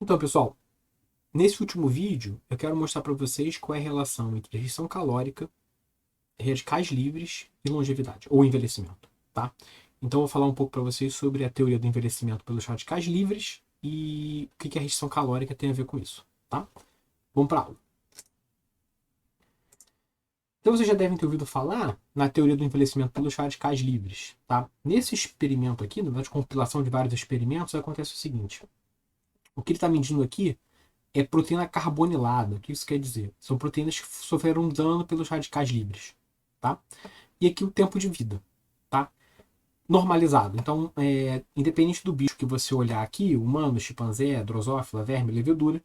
Então, pessoal, nesse último vídeo eu quero mostrar para vocês qual é a relação entre restrição calórica, radicais livres e longevidade, ou envelhecimento, tá? Então eu vou falar um pouco para vocês sobre a teoria do envelhecimento pelos radicais livres e o que a restrição calórica tem a ver com isso, tá? Vamos para aula. Então vocês já devem ter ouvido falar na teoria do envelhecimento pelos radicais livres, tá? Nesse experimento aqui, na compilação de vários experimentos, acontece o seguinte. O que ele está medindo aqui é proteína carbonilada. O que isso quer dizer? São proteínas que sofreram dano pelos radicais livres, tá? E aqui o tempo de vida, tá? Normalizado. Então, independente do bicho que você olhar aqui, humano, chimpanzé, drosófila, verme, levedura,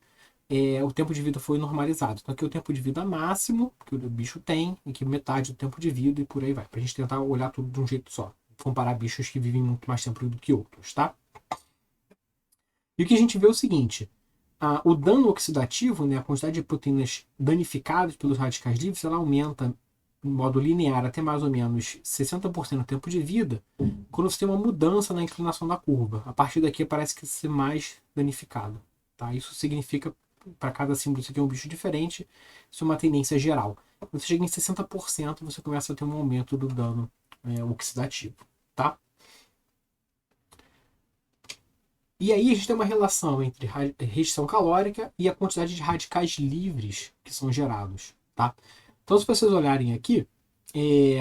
o tempo de vida foi normalizado. Então aqui é o tempo de vida máximo que o bicho tem, aqui metade do tempo de vida e por aí vai. Pra gente tentar olhar tudo de um jeito só. Comparar bichos que vivem muito mais tempo do que outros, tá? E o que a gente vê é o seguinte. O dano oxidativo, né, a quantidade de proteínas danificadas pelos radicais livres, ela aumenta em modo linear até mais ou menos 60% do tempo de vida, quando você tem uma mudança na inclinação da curva. A partir daqui parece que ser mais danificado. Tá? Isso significa, para cada símbolo, você tem um bicho diferente, isso é uma tendência geral. Quando você chega em 60%, você começa a ter um aumento do dano oxidativo. Tá? E aí a gente tem uma relação entre restrição calórica e a quantidade de radicais livres que são gerados. Tá? Então, se vocês olharem aqui, que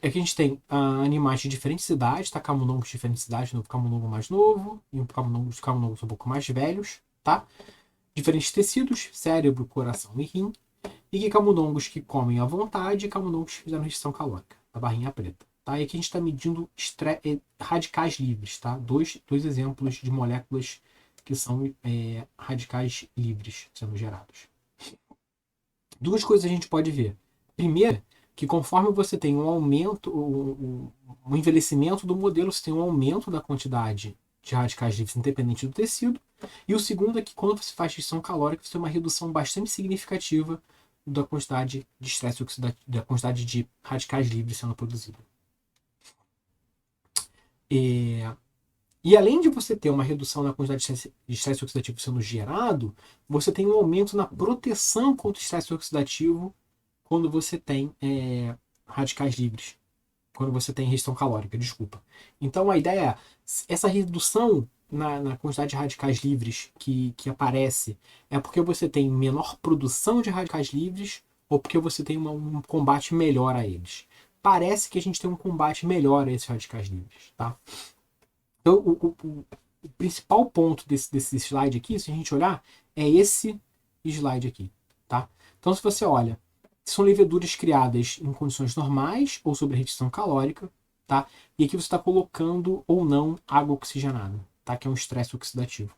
a gente tem animais de diferentes idades, tá? Camundongos de diferentes idades, um camundongo mais novo e os camundongos um pouco mais velhos, tá? Diferentes tecidos, cérebro, coração e rim. E que camundongos que comem à vontade e camundongos que fizeram restrição calórica, a barrinha preta. Tá? E aqui a gente está medindo radicais livres, tá? Dois exemplos de moléculas que são radicais livres sendo gerados. Duas coisas a gente pode ver. Primeiro, que conforme você tem um aumento, um envelhecimento do modelo, você tem um aumento da quantidade de radicais livres independente do tecido. E o segundo é que quando você faz restrição calórica, você tem uma redução bastante significativa da quantidade de estresse oxidativo, da quantidade de radicais livres sendo produzida. E além de você ter uma redução na quantidade de estresse oxidativo sendo gerado, você tem um aumento na proteção contra o estresse oxidativo quando você tem radicais livres. Quando você tem restrição calórica, desculpa. Então a ideia é, essa redução na quantidade de radicais livres que aparece é porque você tem menor produção de radicais livres ou porque você tem um combate melhor a eles. Parece que a gente tem um combate melhor a esses radicais livres, tá? Então, o principal ponto desse slide aqui, se a gente olhar, é esse slide aqui, tá? Então, se você olha, são leveduras criadas em condições normais ou sob restrição calórica, tá? E aqui você está colocando ou não água oxigenada, tá? Que é um estresse oxidativo.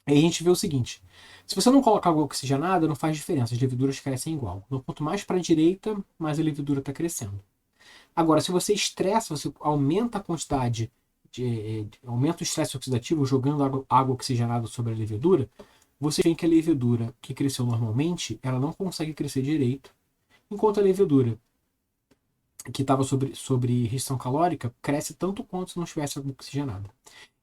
Aí a gente vê o seguinte, se você não colocar água oxigenada, não faz diferença, as leveduras crescem igual. Então, quanto mais para a direita, mais a levedura está crescendo. Agora, se você estressa, você aumenta a quantidade, aumenta o estresse oxidativo jogando água oxigenada sobre a levedura, você vê que a levedura que cresceu normalmente, ela não consegue crescer direito, enquanto a levedura que estava sobre restrição calórica cresce tanto quanto se não estivesse água oxigenada.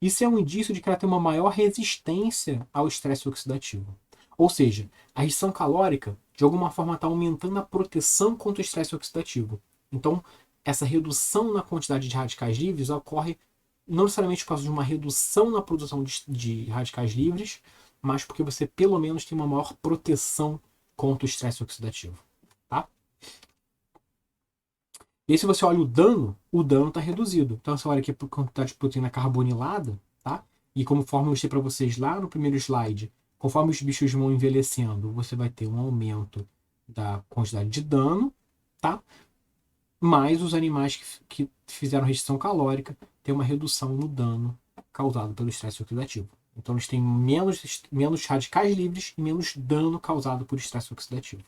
Isso é um indício de que ela tem uma maior resistência ao estresse oxidativo. Ou seja, a restrição calórica, de alguma forma, está aumentando a proteção contra o estresse oxidativo. Então, essa redução na quantidade de radicais livres ocorre não necessariamente por causa de uma redução na produção de radicais livres, mas porque você pelo menos tem uma maior proteção contra o estresse oxidativo. Tá? E aí se você olha o dano está reduzido. Então você olha aqui a quantidade de proteína carbonilada, tá? E conforme eu mostrei para vocês lá no primeiro slide, conforme os bichos vão envelhecendo, você vai ter um aumento da quantidade de dano, tá? Mas os animais que fizeram restrição calórica têm uma redução no dano causado pelo estresse oxidativo. Então eles têm menos radicais livres e menos dano causado por estresse oxidativo.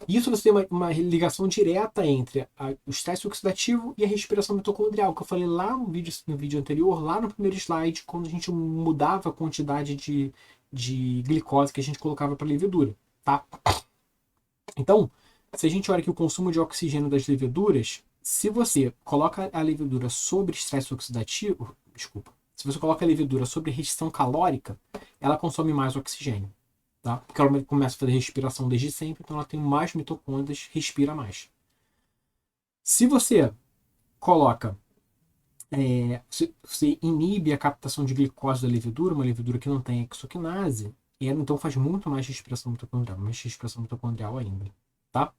Isso você tem uma ligação direta entre o estresse oxidativo e a respiração mitocondrial, que eu falei lá no vídeo anterior, lá no primeiro slide, quando a gente mudava a quantidade de glicose que a gente colocava para a levedura. Tá? Então, se a gente olha aqui o consumo de oxigênio das leveduras, se você coloca a levedura sobre estresse oxidativo, desculpa, se você coloca a levedura sobre restrição calórica, ela consome mais oxigênio, tá? Porque ela começa a fazer respiração desde sempre, então ela tem mais mitocôndrias, respira mais. Se você coloca, você inibe a captação de glicose da levedura, uma levedura que não tem hexoquinase, e ela então faz muito mais respiração mitocondrial, mais respiração mitocondrial ainda, tá?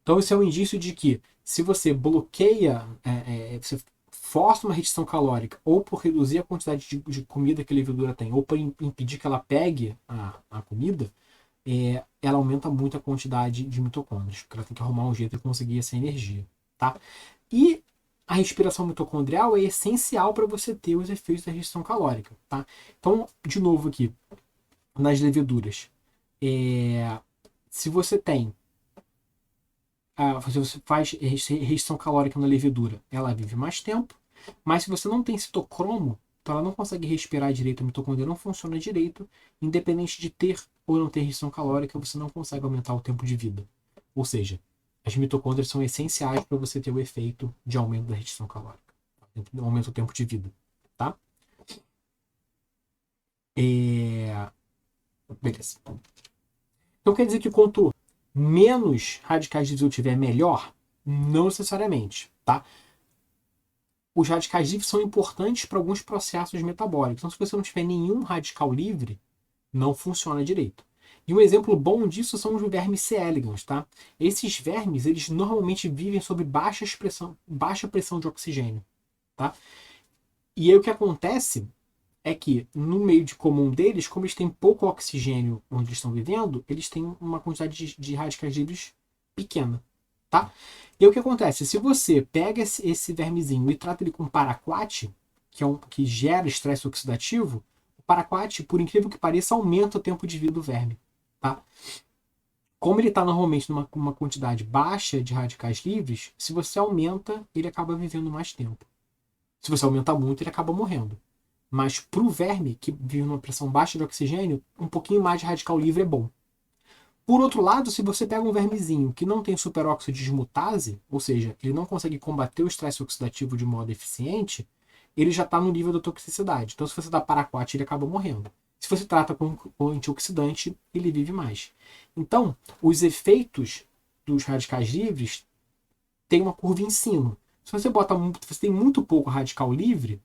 Então, isso é um indício de que, se você bloqueia, você força uma restrição calórica, ou por reduzir a quantidade de comida que a levedura tem, ou por impedir que ela pegue a comida, ela aumenta muito a quantidade de mitocôndrias, porque ela tem que arrumar um jeito de conseguir essa energia. Tá? E a respiração mitocondrial é essencial para você ter os efeitos da restrição calórica. Tá? Então, de novo aqui, nas leveduras, se você tem se você faz restrição calórica na levedura, ela vive mais tempo, mas se você não tem citocromo, então ela não consegue respirar direito, a mitocôndria não funciona direito, independente de ter ou não ter restrição calórica, você não consegue aumentar o tempo de vida. Ou seja, as mitocôndrias são essenciais para você ter o efeito de aumento da restrição calórica, aumento do tempo de vida, tá? Beleza. Então quer dizer que quanto menos radicais livres eu tiver, melhor? Não necessariamente, tá? Os radicais livres são importantes para alguns processos metabólicos. Então, se você não tiver nenhum radical livre, não funciona direito. E um exemplo bom disso são os vermes C. elegans, tá? Esses vermes, eles normalmente vivem sob baixa pressão de oxigênio, tá? E aí o que acontece é que, no meio comum deles, como eles têm pouco oxigênio onde eles estão vivendo, eles têm uma quantidade de radicais livres pequena, tá? E aí o que acontece? Se você pega esse vermezinho e trata ele com paraquat, que gera estresse oxidativo, o paraquat, por incrível que pareça, aumenta o tempo de vida do verme, tá? Como ele está normalmente numa quantidade baixa de radicais livres, se você aumenta, ele acaba vivendo mais tempo. Se você aumenta muito, ele acaba morrendo. Mas para o verme, que vive numa pressão baixa de oxigênio, um pouquinho mais de radical livre é bom. Por outro lado, se você pega um vermezinho que não tem superóxido de dismutase, ou seja, ele não consegue combater o estresse oxidativo de modo eficiente, ele já está no nível da toxicidade. Então, se você dá paraquat, ele acaba morrendo. Se você trata com antioxidante, ele vive mais. Então, os efeitos dos radicais livres têm uma curva em cima. Se você tem muito pouco radical livre,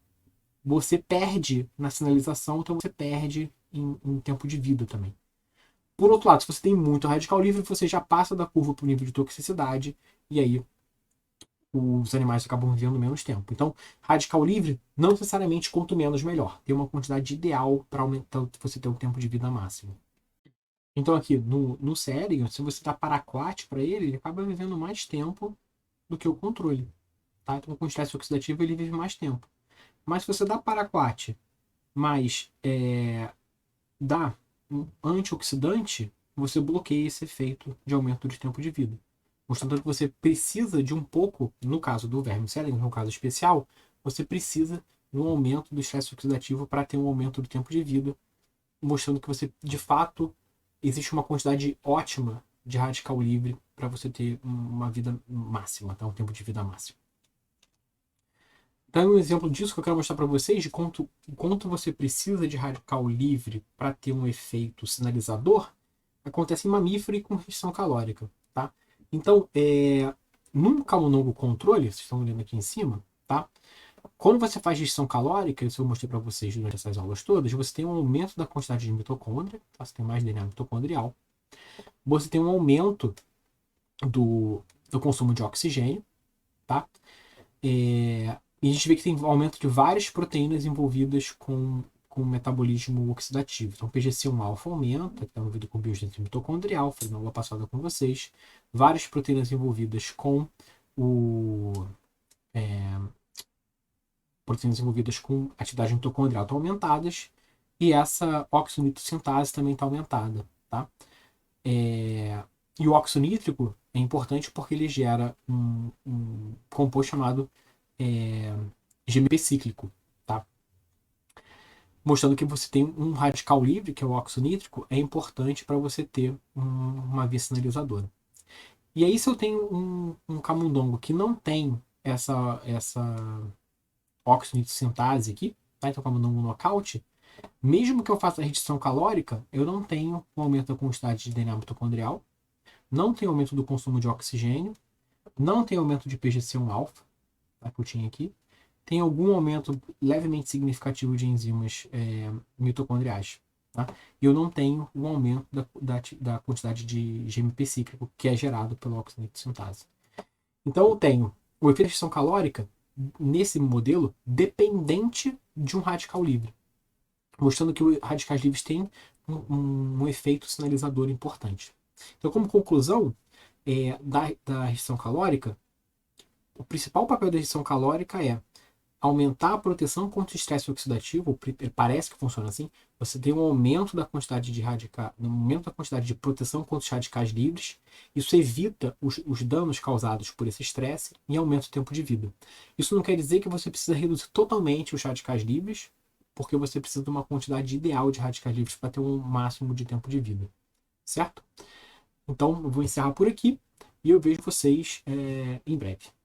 você perde na sinalização, então você perde em tempo de vida também. Por outro lado, se você tem muito radical livre, você já passa da curva para o nível de toxicidade, e aí os animais acabam vivendo menos tempo. Então, radical livre, não necessariamente quanto menos melhor. Tem uma quantidade ideal para aumentar você ter um tempo de vida máximo. Então, aqui no sério, se você dá paraquat para ele, ele acaba vivendo mais tempo do que o controle. Tá? Então, com estresse oxidativo, ele vive mais tempo. Mas se você dá paraquat, mas dá um antioxidante, você bloqueia esse efeito de aumento de tempo de vida. Mostrando que você precisa de um pouco, no caso do verme cérebro, no caso especial, você precisa de um aumento do estresse oxidativo para ter um aumento do tempo de vida, mostrando que você, de fato, existe uma quantidade ótima de radical livre para você ter uma vida máxima, tá? Um tempo de vida máximo. Então, um exemplo disso que eu quero mostrar para vocês de quanto você precisa de radical livre para ter um efeito sinalizador, acontece em mamífero e com restrição calórica, tá? Então, num camundongo controle, vocês estão olhando aqui em cima, tá? Quando você faz restrição calórica, isso eu mostrei para vocês durante essas aulas todas, você tem um aumento da quantidade de mitocôndria, tá? Você tem mais DNA mitocondrial. Você tem um aumento do consumo de oxigênio, tá? E a gente vê que tem um aumento de várias proteínas envolvidas com metabolismo oxidativo. Então, PGC1-alfa aumenta, que está envolvido com biogênese mitocondrial, falei na aula passada com vocês. Várias proteínas envolvidas com proteínas envolvidas com atividade mitocondrial estão aumentadas. E essa oxonitrosintase também está aumentada, tá? E o óxido nítrico é importante porque ele gera um composto chamado GMP cíclico, tá? Mostrando que você tem um radical livre, que é o óxido nítrico, é importante para você ter uma via sinalizadora. E aí, se eu tenho um camundongo que não tem essa óxido de sintase aqui, tá? Então, como no nocaute, mesmo que eu faça a restrição calórica, eu não tenho um aumento da quantidade de DNA mitocondrial, não tenho aumento do consumo de oxigênio, não tenho aumento de PGC1-alfa, tá, que eu tinha aqui, tem algum aumento levemente significativo de enzimas mitocondriais. Tá? E eu não tenho um aumento da quantidade de GMP cíclico que é gerado pelo óxido de sintase. Então eu tenho o efeito de restrição calórica nesse modelo dependente de um radical livre, mostrando que os radicais livres têm um efeito sinalizador importante. Então, como conclusão da restrição calórica, o principal papel da restrição calórica é aumentar a proteção contra o estresse oxidativo. Parece que funciona assim. Você tem um aumento da quantidade de um aumento da quantidade de proteção contra os radicais livres. Isso evita os danos causados por esse estresse e aumenta o tempo de vida. Isso não quer dizer que você precisa reduzir totalmente os radicais livres, porque você precisa de uma quantidade ideal de radicais livres para ter um máximo de tempo de vida. Certo? Então, eu vou encerrar por aqui e eu vejo vocês em breve.